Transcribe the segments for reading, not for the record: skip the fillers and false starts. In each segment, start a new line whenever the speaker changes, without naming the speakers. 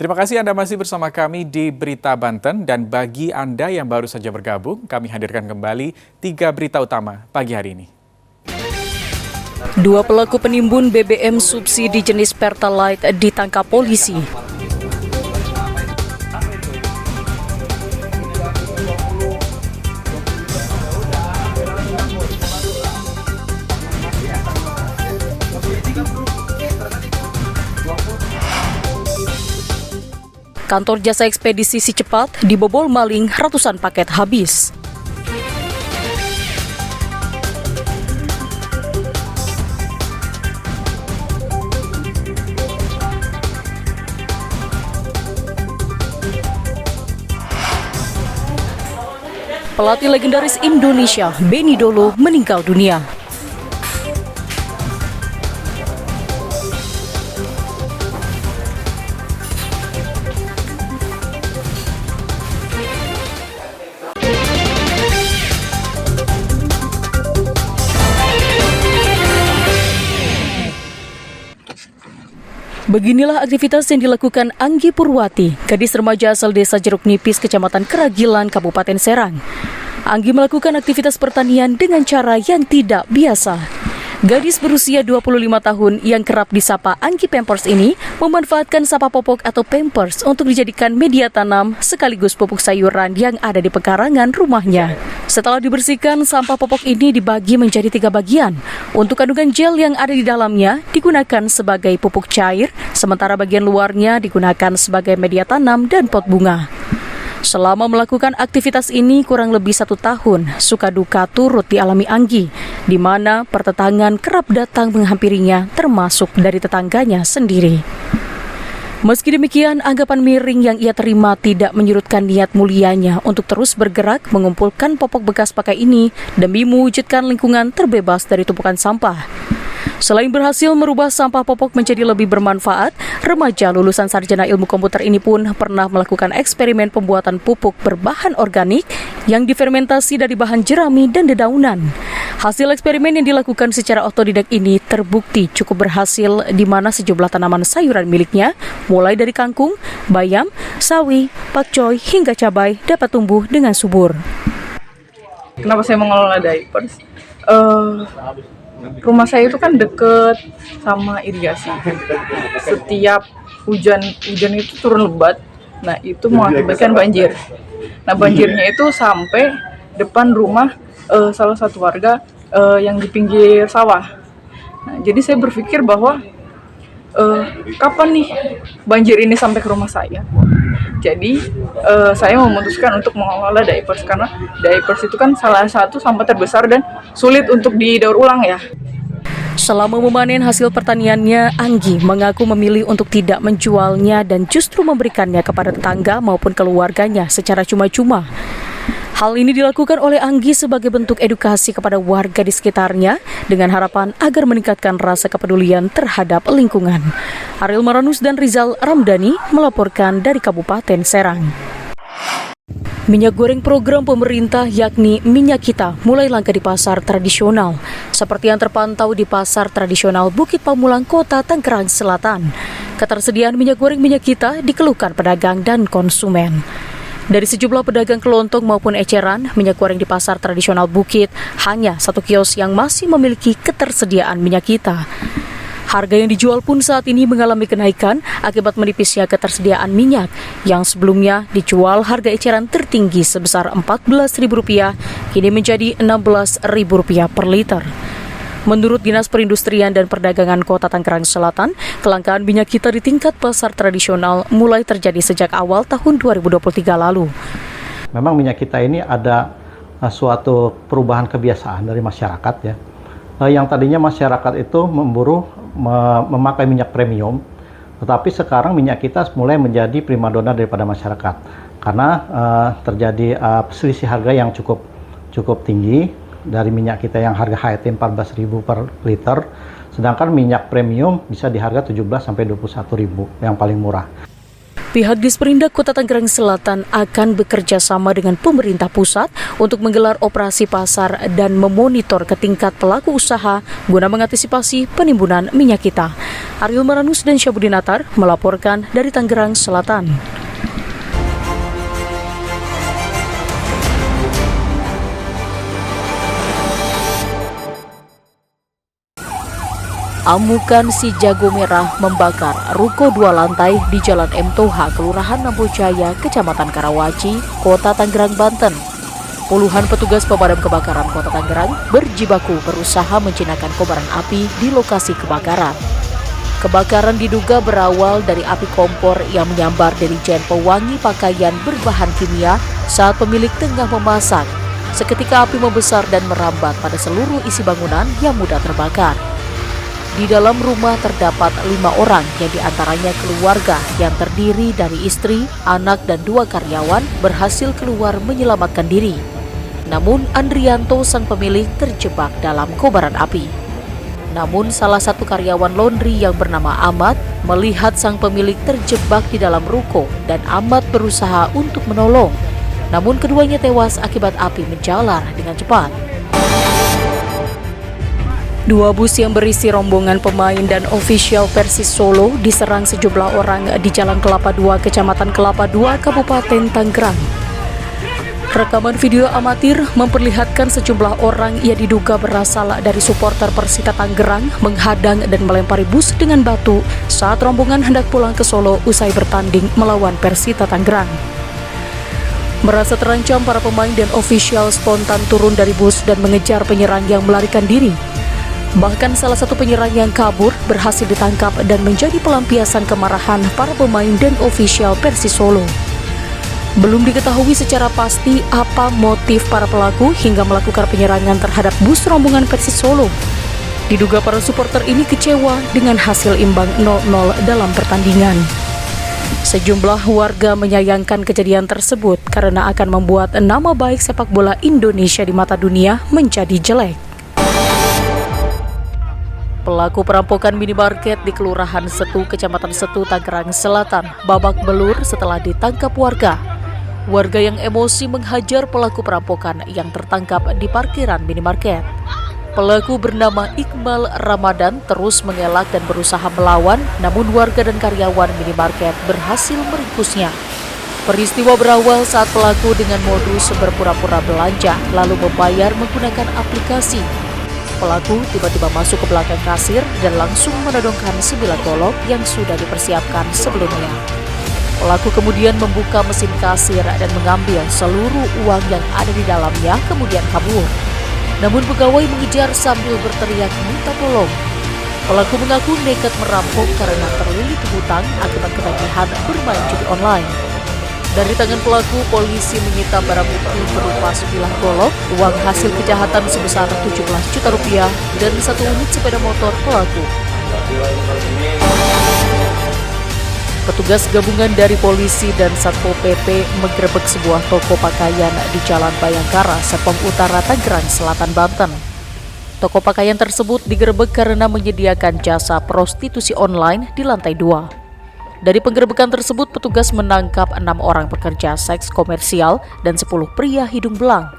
Terima kasih Anda masih bersama kami di Berita Banten, dan bagi Anda yang baru saja bergabung, kami hadirkan kembali 3 berita utama pagi hari ini.
Dua pelaku penimbun BBM subsidi jenis Pertalite ditangkap polisi. Kantor jasa ekspedisi Si Cepat dibobol maling, ratusan paket habis. Pelatih legendaris Indonesia, Benny Dolo, meninggal dunia. Beginilah aktivitas yang dilakukan Anggi Purwati, gadis remaja asal desa Jeruk Nipis, Kecamatan Keragilan, Kabupaten Serang. Anggi melakukan aktivitas pertanian dengan cara yang tidak biasa. Gadis berusia 25 tahun yang kerap disapa Anggi Pampers ini memanfaatkan sampah popok atau Pampers untuk dijadikan media tanam sekaligus pupuk sayuran yang ada di pekarangan rumahnya. Setelah dibersihkan, sampah popok ini dibagi menjadi 3 bagian. Untuk kandungan gel yang ada di dalamnya digunakan sebagai pupuk cair, sementara bagian luarnya digunakan sebagai media tanam dan pot bunga. Selama melakukan aktivitas ini kurang lebih 1 tahun, suka duka turut dialami Anggi, di mana pertentangan kerap datang menghampirinya, termasuk dari tetangganya sendiri. Meski demikian, anggapan miring yang ia terima tidak menyurutkan niat mulianya untuk terus bergerak mengumpulkan popok bekas pakai ini demi mewujudkan lingkungan terbebas dari tumpukan sampah. Selain berhasil merubah sampah popok menjadi lebih bermanfaat, remaja lulusan sarjana ilmu komputer ini pun pernah melakukan eksperimen pembuatan pupuk berbahan organik yang difermentasi dari bahan jerami dan dedaunan. Hasil eksperimen yang dilakukan secara otodidak ini terbukti cukup berhasil, di mana sejumlah tanaman sayuran miliknya, mulai dari kangkung, bayam, sawi, pakcoy, hingga cabai dapat tumbuh dengan subur.
Kenapa saya mengelola diapers? Rumah saya itu kan deket sama irigasi. Setiap hujan itu turun lebat, nah itu mengakibatkan banjir. Nah banjirnya itu sampai depan rumah salah satu warga yang di pinggir sawah. Nah, jadi saya berpikir bahwa kapan nih banjir ini sampai ke rumah saya. Jadi saya memutuskan untuk mengelola diapers, karena diapers itu kan salah satu sampah terbesar dan sulit untuk didaur ulang ya.
Selama memanen hasil pertaniannya, Anggi mengaku memilih untuk tidak menjualnya dan justru memberikannya kepada tetangga maupun keluarganya secara cuma-cuma. Hal ini dilakukan oleh Anggi sebagai bentuk edukasi kepada warga di sekitarnya dengan harapan agar meningkatkan rasa kepedulian terhadap lingkungan. Ariel Maranus dan Rizal Ramdhani melaporkan dari Kabupaten Serang. Minyak goreng program pemerintah yakni Minyak Kita mulai langka di pasar tradisional, seperti yang terpantau di Pasar Tradisional Bukit Pamulang, Kota Tangerang Selatan. Ketersediaan minyak goreng Minyak Kita dikeluhkan pedagang dan konsumen. Dari sejumlah pedagang kelontong maupun eceran, minyak goreng di Pasar Tradisional Bukit hanya 1 kios yang masih memiliki ketersediaan Minyak Kita. Harga yang dijual pun saat ini mengalami kenaikan akibat menipisnya ketersediaan minyak yang sebelumnya dijual harga eceran tertinggi sebesar Rp14.000 kini menjadi Rp16.000 per liter. Menurut Dinas Perindustrian dan Perdagangan Kota Tangerang Selatan, kelangkaan minyak kita di tingkat pasar tradisional mulai terjadi sejak awal tahun 2023 lalu.
Memang minyak kita ini ada suatu perubahan kebiasaan dari masyarakat ya. Yang tadinya masyarakat itu memakai minyak premium, tetapi sekarang minyak kita mulai menjadi primadona daripada masyarakat karena terjadi selisih harga yang cukup tinggi dari minyak kita yang harga HET 14.000 per liter, sedangkan minyak premium bisa di harga 17 sampai 21.000 yang paling murah.
Pihak Disperindak Kota Tangerang Selatan akan bekerja sama dengan pemerintah pusat untuk menggelar operasi pasar dan memonitor ke tingkat pelaku usaha guna mengantisipasi penimbunan minyak kita. Ariel Maranus dan Syabudin Atar melaporkan dari Tangerang Selatan. Amukan si jago merah membakar ruko 2 lantai di Jalan M. Toha, Kelurahan Nambojaya, Kecamatan Karawaci, Kota Tangerang, Banten. Puluhan petugas pemadam kebakaran Kota Tangerang berjibaku berusaha menjinakkan kobaran api di lokasi kebakaran. Kebakaran diduga berawal dari api kompor yang menyambar dari jen pewangi pakaian berbahan kimia saat pemilik tengah memasak. Seketika api membesar dan merambat pada seluruh isi bangunan yang mudah terbakar. Di dalam rumah terdapat 5 orang yang diantaranya keluarga yang terdiri dari istri, anak, dan 2 karyawan berhasil keluar menyelamatkan diri. Namun Andrianto sang pemilik terjebak dalam kobaran api. Namun salah satu karyawan laundry yang bernama Ahmad melihat sang pemilik terjebak di dalam ruko dan Ahmad berusaha untuk menolong. Namun keduanya tewas akibat api menjalar dengan cepat. 2 bus yang berisi rombongan pemain dan ofisial Persis Solo diserang sejumlah orang di Jalan Kelapa II, Kecamatan Kelapa II, Kabupaten Tangerang. Rekaman video amatir memperlihatkan sejumlah orang yang diduga berasal dari supporter Persita Tangerang menghadang dan melempari bus dengan batu saat rombongan hendak pulang ke Solo usai bertanding melawan Persita Tangerang. Merasa terancam, para pemain dan ofisial spontan turun dari bus dan mengejar penyerang yang melarikan diri. Bahkan salah satu penyerang yang kabur berhasil ditangkap dan menjadi pelampiasan kemarahan para pemain dan ofisial Persis Solo. Belum diketahui secara pasti apa motif para pelaku hingga melakukan penyerangan terhadap bus rombongan Persis Solo. Diduga para supporter ini kecewa dengan hasil imbang 0-0 dalam pertandingan. Sejumlah warga menyayangkan kejadian tersebut karena akan membuat nama baik sepak bola Indonesia di mata dunia menjadi jelek. Pelaku perampokan minimarket di Kelurahan Setu, Kecamatan Setu, Tangerang Selatan babak belur setelah ditangkap warga. Warga yang emosi menghajar pelaku perampokan yang tertangkap di parkiran minimarket. Pelaku bernama Iqbal Ramadan terus mengelak dan berusaha melawan, namun warga dan karyawan minimarket berhasil meringkusnya. Peristiwa berawal saat pelaku dengan modus berpura-pura belanja lalu membayar menggunakan aplikasi. Pelaku tiba-tiba masuk ke belakang kasir dan langsung menodongkan 9 golok yang sudah dipersiapkan sebelumnya. Pelaku kemudian membuka mesin kasir dan mengambil seluruh uang yang ada di dalamnya, kemudian kabur. Namun pegawai mengejar sambil berteriak minta tolong. Pelaku mengaku nekat merampok karena terlilit hutang akibat ketagihan bermain judi online. Dari tangan pelaku, polisi menyita barang bukti berupa sebilah golok, uang hasil kejahatan sebesar 17 juta rupiah, dan 1 unit sepeda motor pelaku. Petugas gabungan dari polisi dan Satpol PP menggerebek sebuah toko pakaian di Jalan Bayangkara, Serpong Utara, Tangerang Selatan, Banten. Toko pakaian tersebut digerebek karena menyediakan jasa prostitusi online di lantai 2. Dari penggerebekan tersebut, petugas menangkap 6 orang pekerja seks komersial dan 10 pria hidung belang.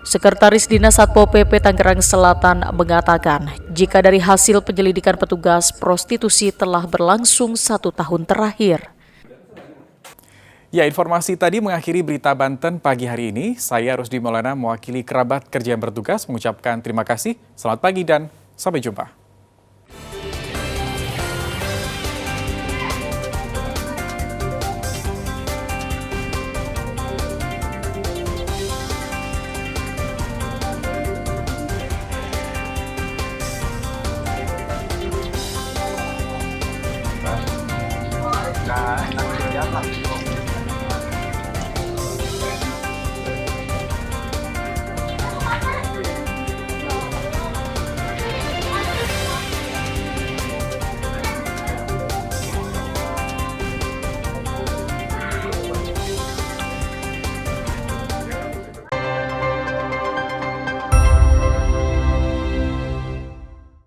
Sekretaris Dinas Satpol PP Tangerang Selatan mengatakan, jika dari hasil penyelidikan petugas, prostitusi telah berlangsung 1 tahun terakhir.
Ya, informasi tadi mengakhiri berita Banten pagi hari ini. Saya Rusdi Maulana mewakili kerabat kerja yang bertugas mengucapkan terima kasih. Selamat pagi dan sampai jumpa.
Nah,